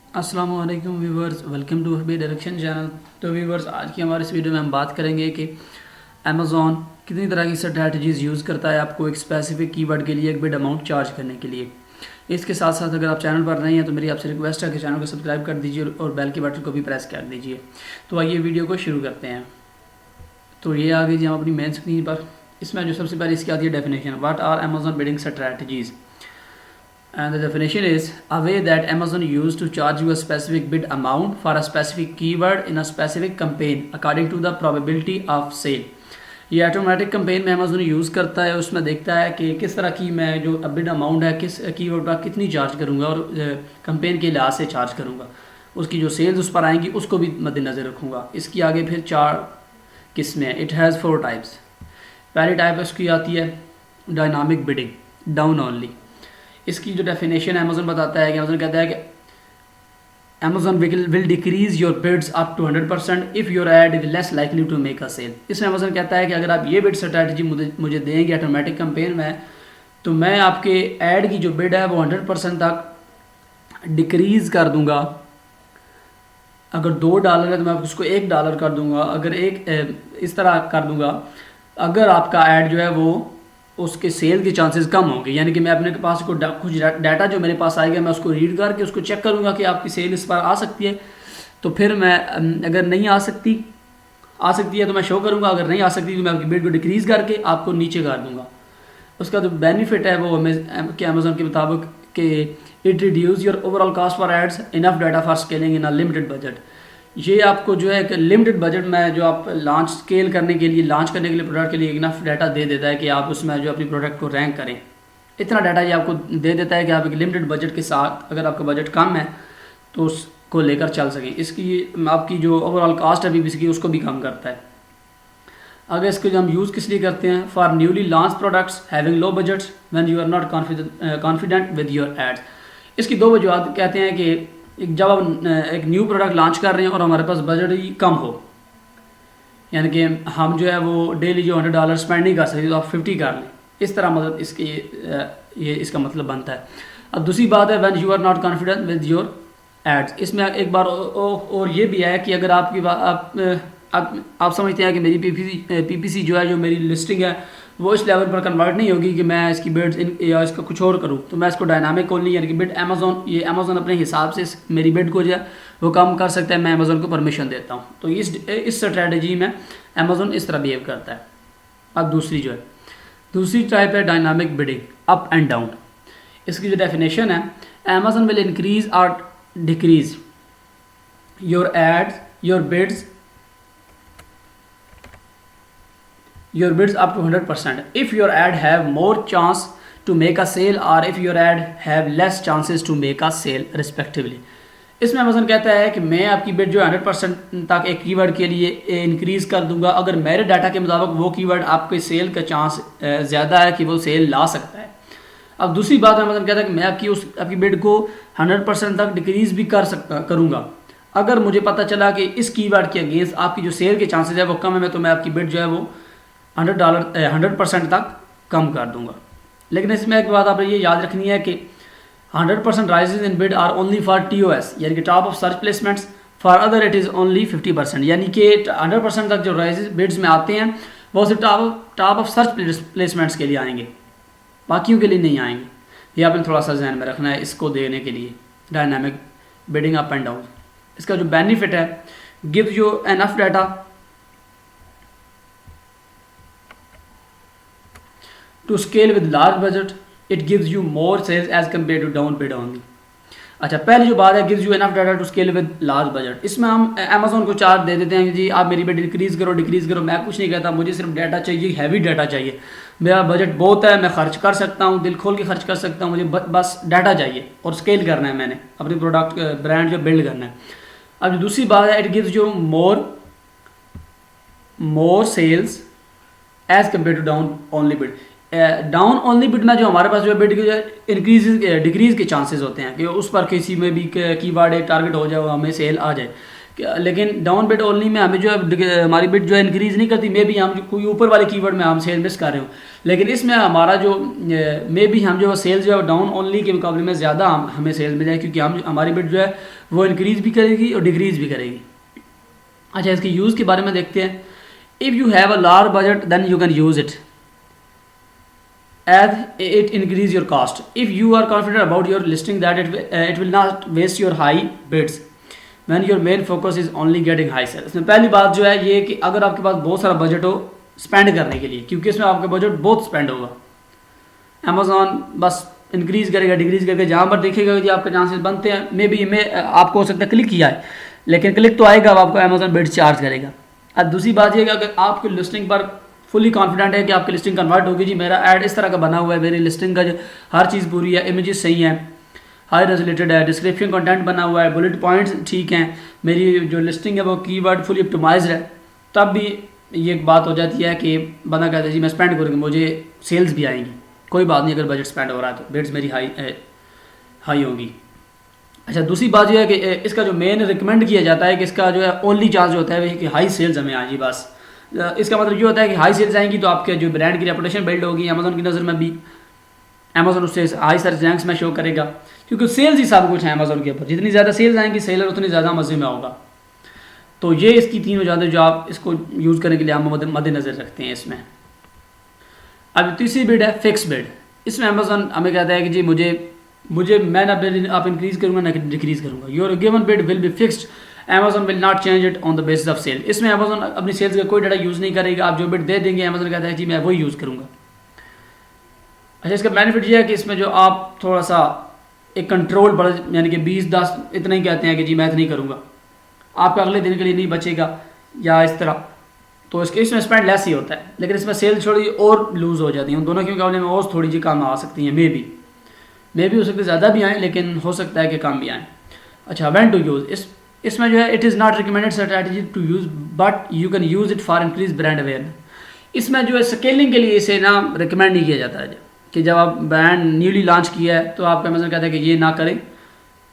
अस्सलाम वालेकुम viewers, welcome to B direction channel. तो व्यूवर्स, आज की हमारे इस वीडियो में हम बात करेंगे कि अमेज़ॉन कितनी तरह की स्ट्रैटेजीज़ यूज़ करता है आपको एक स्पेसिफिक कीवर्ड के लिए एक बिड अमाउंट चार्ज करने के लिए। इसके साथ साथ अगर आप चैनल पर नहीं हैं तो मेरी आपसे रिक्वेस्ट है कि चैनल को सब्सक्राइब कर दीजिए और बेल के बटन को भी प्रेस कर दीजिए। तो आइए वीडियो को शुरू करते हैं। तो ये आ गई जी हम अपनी मेन स्क्रीन पर। इसमें जो सबसे पहले इसकी आती है definition, what are Amazon bidding strategies. And the definition is a way that Amazon used to charge you a specific bid amount for a specific keyword in a specific campaign according to the probability of sale। ये automatic campaign में Amazon use करता है, उसमें देखता है कि किस तरह की मैं जो बिड अमाउंट है किस कीवर्ड पर कितनी चार्ज करूँगा और कैंपेन के लिहाज से चार्ज करूँगा, उसकी जो सेल्स उस पर आएंगी उसको भी मद्देनज़र रखूँगा। इसकी आगे फिर 4 किस्में हैं। It has 4 types. पहली टाइप उसकी आती है डायनामिक बिडिंग, डाउन ओनली। इसकी जो डेफिनेशन है अमेज़न बताता है कि अमेज़न कहता है कि Amazon will decrease your bids up to 100% if your ad is less likely to make a sale. इसमें अमेज़न कहता है कि अगर आप ये बिड स्ट्रैटेजी मुझे देंगे ऑटोमेटिक कैंपेन में, तो मैं आपके ऐड की जो बिड है वो 100% तक डिक्रीज़ कर दूंगा। अगर $2 है तो मैं उसको $1 कर दूंगा, अगर इस तरह कर दूंगा अगर आपका ऐड जो है वो उसके सेल के चांसेस कम होंगे। यानी कि मैं अपने पास कुछ डाटा जो मेरे पास आएगा मैं उसको रीड करके उसको चेक करूँगा कि आपकी सेल इस पर आ सकती है, तो फिर मैं अगर नहीं आ सकती है तो मैं शो करूँगा, अगर नहीं आ सकती तो मैं आपकी बिड को डिक्रीज़ करके आपको नीचे कर दूँगा। उसका जो बेनिफिट है वो अमेज़न के मुताबिक कि it reduce your overall cost for ads, enough data for scaling in a limited budget. ये आपको जो है कि लिमिटेड बजट में जो आप लॉन्च करने के लिए प्रोडक्ट के लिए इनफ डाटा दे देता है कि आप उसमें जो अपनी प्रोडक्ट को रैंक करें। इतना डाटा ये आपको दे देता है कि आप एक लिमिटेड बजट के साथ, अगर आपका बजट कम है तो उसको लेकर चल सकें। इसकी आपकी जो ओवरऑल कॉस्ट है PPC की उसको भी कम करता है। अगर इसको हम यूज़ किस लिए करते हैं, for newly launch products having low budgets when you are not confident with your ads. इसकी 2 वजूहत कहते हैं कि जब हम एक न्यू प्रोडक्ट लॉन्च कर रहे हैं और हमारे पास बजट ही कम हो, यानी कि हम जो है वो डेली जो $100 स्पेंड नहीं कर सकते तो आप 50 कर लें, इस तरह मतलब ये इसका मतलब बनता है। अब दूसरी बात है when you are not confident with your ads. इसमें एक बार और ये भी है कि अगर आप समझते हैं कि मेरी PPC जो है, जो मेरी लिस्टिंग है वो इस लेवल पर कन्वर्ट नहीं होगी कि मैं इसकी बिड्स या इसका कुछ और करूँ, तो मैं इसको डायनामिक ओनली यानी कि बिड अमेज़ॉन अपने हिसाब से मेरी बिड को जो है वो कम कर सकता है। मैं अमेज़ॉन को परमिशन देता हूँ। तो इस स्ट्रैटेजी में अमेज़ॉन इस तरह बिहेव करता है। अब दूसरी टाइप है dynamic bidding, up and down. इसकी जो डेफिनेशन है, अमेज़ॉन विल इंक्रीज और decrease your ads your bids up to 100% if your ad have more chance to make a sale or if your ad have less chances to make a sale respectively। इसमें Amazon कहता है कि मैं आपकी bid जो 100% तक एक keyword के लिए इंक्रीज़ कर दूंगा अगर मेरे डाटा के मुताबिक वो कीवर्ड आपके सेल का चांस ज़्यादा है कि वो सेल ला सकता है। अब दूसरी बात अमेज़न कहता है कि मैं आपकी बिड को 100% तक डिक्रीज़ भी करूँगा अगर मुझे पता चला कि इस कीवर्ड के अगेंस्ट आपकी जो सेल के चांसेस है वो कम है, तो मैं आपकी बिड जो है वो $100% तक कम कर दूंगा। लेकिन इसमें एक बात आपने ये याद रखनी है कि 100% raises in bid are only for TOS यानी कि top of search placements, for other it is only 50%। यानी कि 100% तक जो राइजेज बिड्स में आते हैं वो सिर्फ टॉप ऑफ सर्च प्लेसमेंट्स के लिए आएंगे, बाकियों के लिए नहीं आएंगे। ये आपने थोड़ा सा ध्यान में रखना है इसको देने के लिए। Dynamic bidding up and down, इसका जो बेनिफिट है, gives you enough data to scale with large budget, it gives you more sales as compared to down bid only। अच्छा, पहली जो बात है gives you enough data to scale with large budget। इसमें हम अमेज़ॉन को charge दे देते हैं कि जी आप मेरी बिड डिक्रीज़ करो। मैं कुछ नहीं कहता, मुझे सिर्फ डाटा चाहिए, हैवी डाटा चाहिए। मेरा बजट बहुत है, मैं खर्च कर सकता हूँ, दिल खोल के खर्च कर सकता हूँ, मुझे बस डाटा चाहिए और स्केल करना है, मैंने अपनी प्रोडक्ट ब्रांड जो बिल्ड करना है। अब दूसरी बात है, it gives you more sales as compare to down only bid. Down only bid में जो हमारे पास जो बिड डिक्रीज के चांसेस होते हैं कि उस पर किसी में भी कीवर्ड एक टारगेट हो जाए, हमें सेल आ जाए। लेकिन डाउन बिड ओनली में हमें जो है हमारी बिड जो है इंक्रीज़ नहीं करती। मे बी हम जो कोई ऊपर वाले कीवर्ड में हम सेल मिस कर रहे हो, लेकिन इसमें हमारा जो मे बी हम जो सेल्स जो है डाउन ओनली के मुकाबले में ज़्यादा हमें सेल मिल जाए, क्योंकि हम हमारी बिड जो है वो इंक्रीज़ भी करेगी और डिक्रीज़ भी करेगी। अच्छा, इसके यूज़ के बारे में देखते हैं। If you have a large budget then you can use it as it increase your cost. If you are confident about your listing that it will not waste your high bids when your main focus is only getting high sales. इसमें पहली बात जो है ये कि अगर आपके पास बहुत सारा बजट हो स्पेंड करने के लिए, क्योंकि इसमें आपका बजट बहुत स्पेंड होगा, अमेजोन बस इंक्रीज करेगा डिक्रीज करेगा, जहाँ पर देखेगा कि आपके चांसेस बनते हैं मे बी आपको हो सकता है क्लिक किया है, लेकिन क्लिक तो आएगा, अब आपको अमेजोन बिड चार्ज करेगा। अब दूसरी बात ये कि अगर आपकी लिस्टिंग पर फुली कॉन्फिडेंट है कि आपकी लिस्टिंग कन्वर्ट होगी, जी मेरा ऐड इस तरह का बना हुआ है, मेरी लिस्टिंग का जो हर चीज़ पूरी है, इमेजेस सही हैं, हाई रेजोल्यूटेड है, डिस्क्रिप्शन कंटेंट बना हुआ है, बुलेट पॉइंट्स ठीक हैं, मेरी जो लिस्टिंग है वो कीवर्ड फुली ऑप्टिमाइज्ड है, तब भी ये एक बात हो जाती है कि बंदा कहता है जी मैं स्पेंड करूँगी, मुझे सेल्स भी आएंगी, कोई बात नहीं, अगर बजट स्पेंड हो रहा है तो बिड्स मेरी हाई होंगी। अच्छा, दूसरी बात यह है कि इसका जो मेन रिकमेंड किया जाता है कि इसका जो है ओनली चार्ज होता है कि हाई सेल्स हमें आएगी बस। इसका मतलब ये होता है कि हाई सेल्स आएंगी तो आपके जो ब्रांड की रेपुटेशन बिल्ड होगी, अमेजोन की नज़र में भी अमेजोन उससे हाई सर्च रैंक्स में शो करेगा, क्योंकि सेल्स ही सब कुछ है अमेजोन के ऊपर, जितनी ज़्यादा सेल्स आएंगी सेलर उतनी ज़्यादा मज़े में होगा। तो ये इसकी तीन वजह जो आप इसको यूज़ करने के लिए आप मद्देनज़र रखते हैं इसमें। अब तीसरी बिड है फिक्स बिड। इसमें अमेजोन हमें कहता है कि जी मैं ना बिड आप इंक्रीज़ करूँगा ना डिक्रीज़ करूँगा, your given bid will be fixed, Amazon will not change it on the basis of sale. इसमें अमेजोन अपनी सेल्स का कोई डाटा यूज़ नहीं करेगा, आप जो बिड दे देंगे अमेजोन कहता है जी मैं वही यूज़ करूँगा। अच्छा, इसका बेनिफिट ये है कि इसमें जो आप थोड़ा सा एक कंट्रोल बढ़, यानी कि 20-10 इतना ही कहते हैं कि जी मैं नहीं करूँगा, आपका अगले दिन के लिए नहीं बचेगा या इस तरह, तो इसमें स्पेंड लेस ही होता है, लेकिन इसमें सेल थोड़ी और लूज़ हो जाती हैं, उन दोनों के मुकाबले में और थोड़ी जी कम आ सकती हैं, मे भी हो सकती है ज़्यादा भी आएँ, लेकिन हो सकता है कि कम भी आएँ। अच्छा, व्हेन टू यूज़, इसमें जो है it is not recommended strategy to use but you can use it for increase brand awareness. इसमें जो है स्केलिंग के लिए इसे ना रिकमेंड नहीं किया जाता है कि जब आप ब्रांड न्यूली लॉन्च किया है तो आपका अमेज़न कहता है कि ये ना करें,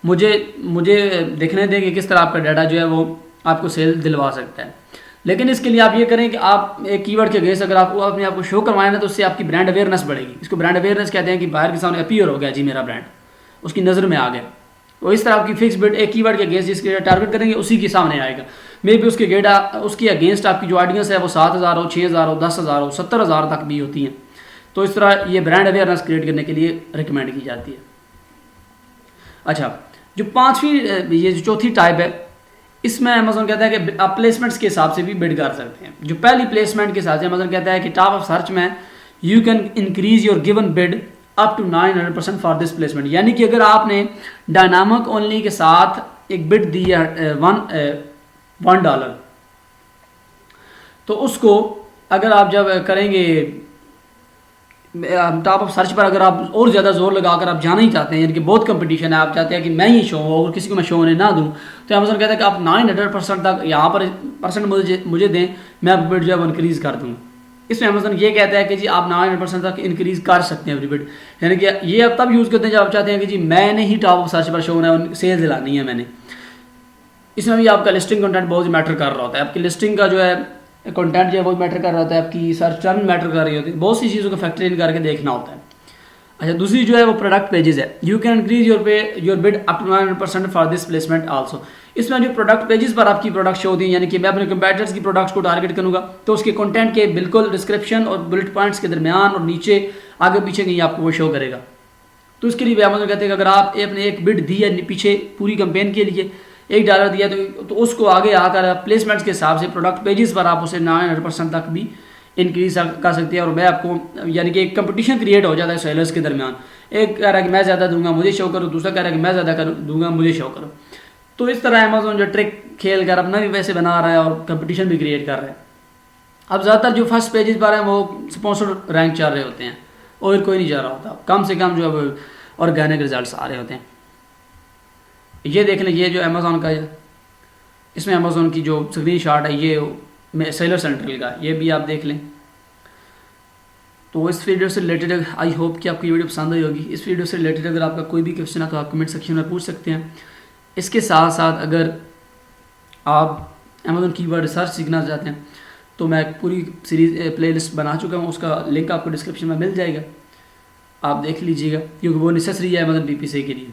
मुझे देखने दें कि किस तरह आपका डाटा जो है वो आपको सेल दिलवा सकता है। लेकिन इसके लिए आप ये करें कि आप एक कीवर्ड के अगेंस्ट अगर आप अपने आप को शो करवाएं ना तो उससे आपकी ब्रांड अवेयरनेस बढ़ेगी। इसको ब्रांड अवेयरनेस कहते हैं कि बाहर के सामने अपीयर हो गया जी मेरा ब्रांड, उसकी नज़र में आ गया। तो इस तरह आपकी फिक्स बिड एक कीवर्ड के अगेंस्ट जिसके टारगेट करेंगे उसी के सामने आएगा। मे बी उसके अगेंस्ट आपकी जो ऑडियंस है वो 7,000 हो, 6,000 हो, 10,000 हो, 70,000 तक भी होती हैं। तो इस तरह ये ब्रांड अवेयरनेस क्रिएट करने के लिए रिकमेंड की जाती है। अच्छा, जो पांचवी ये जो चौथी टाइप है, इसमें अमेजोन कहता है कि आप प्लेसमेंट्स के हिसाब से भी बिड कर सकते हैं। जो पहली प्लेसमेंट के हिसाब से अमेजोन कहता है कि टॉप ऑफ सर्च में you can increase your given bid up to 900% for this placement. यानी कि अगर आपने डायनामिक ओनली के साथ एक बिड दी है $1, तो उसको अगर आप जब करेंगे टॉप ऑफ सर्च पर, अगर आप और ज़्यादा जोर लगाकर आप जाना ही चाहते हैं, यानी कि बहुत कंपटीशन है, आप चाहते हैं कि मैं ही शो और किसी को मैं शो होने ना दूं, तो अमेज़न कहता है कि आप 900% तक यहाँ पर परसेंट मुझे दें, मैं आपकी बिड जो है इंक्रीज़ कर दूँगा। इसमें अमेज़न ये कहता है कि जी आप 900% तक इंक्रीज़ कर सकते हैं अपनी बिड, यानी कि ये आप तब यूज़ करते हैं जब आप चाहते हैं कि जी मैंने ही टॉप ऑफ सर्च पर शो होना है, सेल दिलानी है मैंने। इसमें भी आपका लिस्टिंग कंटेंट बहुत मैटर कर रहा होता है, आपकी लिस्टिंग का जो है कंटेंट जो है बहुत मैटर कर रहा होता है, आपकी सर्च टर्म मैटर कर रही होती है, बहुत सी चीज़ों को फैक्टर इन करके देखना होता है। अच्छा, दूसरी जो है वो प्रोडक्ट पेजेस है। You can increase your bid up to 900% for this placement also. इसमें जो प्रोडक्ट पेजेस पर आपकी प्रोडक्ट शो होती है, यानी कि मैं अपने कंपेटिटर्स की प्रोडक्ट्स को टारगेट करूँगा तो उसके कंटेंट के बिल्कुल डिस्क्रिप्शन और बुलेट पॉइंट्स के दरमियान और नीचे आगे पीछे कहीं आपको वो शो करेगा। तो इसके लिए अमेज़न कहते हैं कि अगर आप अपने एक बिड दी है पीछे पूरी कैंपेन के लिए $1 दिया तो उसको आगे आकर प्लेसमेंट्स के हिसाब से प्रोडक्ट पेजेस पर आप उसे 900% तक भी इंक्रीज कर सकते हैं। और मैं आपको यानी कि एक कंपटीशन क्रिएट हो जाता है सेलर्स के दरमियान, एक कह रहा है कि मैं ज़्यादा दूंगा मुझे शो करो, दूसरा कह रहा है कि मैं ज़्यादा दूंगा मुझे शो करो। तो इस तरह अमेज़न जो ट्रिक खेल कर अपना भी पैसे बना रहा है और कंपटीशन भी क्रिएट कर रहा है। अब ज़्यादातर जो फर्स्ट पेजेस पर हैं वो स्पॉन्सर्ड रैंक चल रहे होते हैं और कोई नहीं जा रहा होता, कम से कम जो है ऑर्गेनिक रिजल्ट्स आ रहे होते हैं। ये देख लें, ये जो अमेज़ॉन का है, इसमें अमेज़ॉन की जो स्क्रीन शॉट है ये सेलर सेंट्रल का, ये भी आप देख लें। तो इस वीडियो से रिलेटेड आई होप कि आपको ये वीडियो पसंद आई होगी। इस वीडियो से रिलेटेड अगर आपका कोई भी क्वेश्चन है तो आप कमेंट सेक्शन में पूछ सकते हैं। इसके साथ साथ अगर आप अमेज़न कीवर्ड रिसर्च सीखना चाहते हैं तो मैं एक पूरी सीरीज़ प्लेलिस्ट बना चुका हूँ, उसका लिंक आपको डिस्क्रिप्शन में मिल जाएगा, आप देख लीजिएगा क्योंकि वो नेसेसरी है अमेज़न PPC के लिए।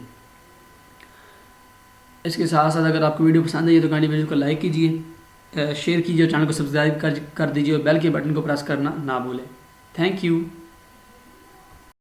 इसके साथ साथ अगर आपको वीडियो पसंद आई तो काइंडली वीडियो को लाइक कीजिए, शेयर कीजिए और चैनल को सब्सक्राइब कर दीजिए और बेल के बटन को प्रेस करना ना भूलें। Thank you.